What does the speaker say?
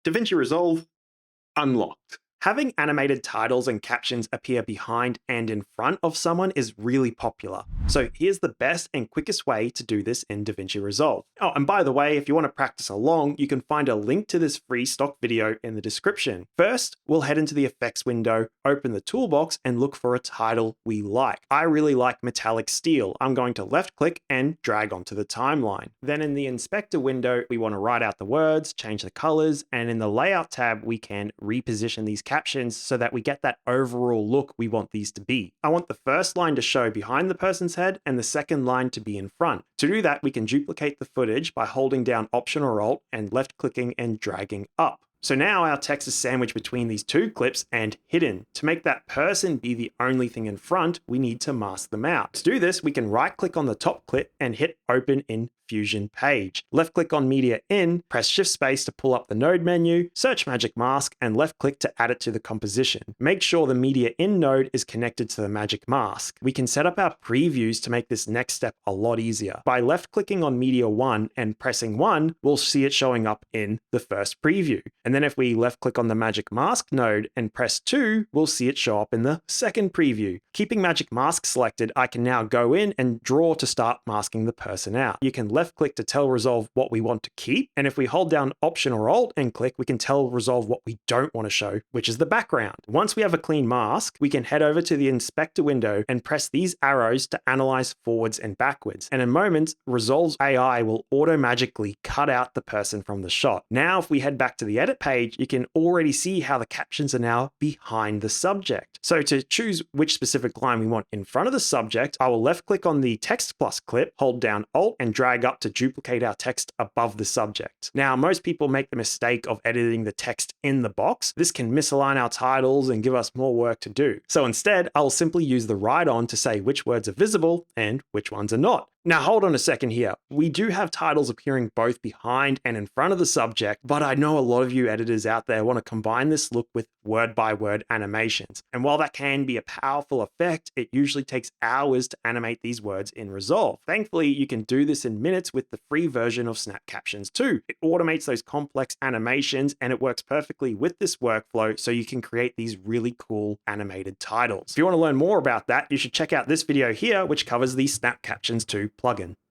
DaVinci Resolve unlocked. Having animated titles and captions appear behind and in front of someone is really popular. So here's the best and quickest way to do this in DaVinci Resolve. Oh, and by the way, if you want to practice along, you can find a link to this free stock video in the description. First, we'll head into the effects window, open the toolbox, and look for a title we like. I really like metallic steel. I'm going to left click and drag onto the timeline. Then in the inspector window, we want to write out the words, change the colors, and in the layout tab, we can reposition these captions so that we get that overall look we want these to be. I want the first line to show behind the person's head and the second line to be in front. To do that, we can duplicate the footage by holding down Option or Alt and left clicking and dragging up. So now our text is sandwiched between these two clips and hidden. To make that person be the only thing in front, we need to mask them out. To do this, we can right click on the top clip and hit Open in Fusion Page. Left click on Media In, press Shift Space to pull up the node menu, search Magic Mask, and left click to add it to the composition. Make sure the Media In node is connected to the Magic Mask. We can set up our previews to make this next step a lot easier. By left clicking on Media 1 and pressing 1, we'll see it showing up in the first preview. And then if we left click on the Magic Mask node and press 2, we'll see it show up in the second preview. Keeping Magic Mask selected, I can now go in and draw to start masking the person out. You can left click to tell Resolve what we want to keep. And if we hold down Option or Alt and click, we can tell Resolve what we don't want to show, which is the background. Once we have a clean mask, we can head over to the inspector window and press these arrows to analyze forwards and backwards. And in a moment, Resolve's AI will auto-magically cut out the person from the shot. Now, if we head back to the edit page, you can already see how the captions are now behind the subject. So to choose which specific line we want in front of the subject, I will left click on the text plus clip, hold down Alt and drag up to duplicate our text above the subject. Now, most people make the mistake of editing the text in the box. This can misalign our titles and give us more work to do. So instead, I'll simply use the write on to say which words are visible and which ones are not. Now, hold on a second here. We do have titles appearing both behind and in front of the subject, but I know a lot of you editors out there want to combine this look with word-by-word animations. And while that can be a powerful effect, it usually takes hours to animate these words in Resolve. Thankfully, you can do this in minutes with the free version of Snap Captions too. It automates those complex animations and it works perfectly with this workflow so you can create these really cool animated titles. If you want to learn more about that, you should check out this video here, which covers the Snap Captions 2 plugin.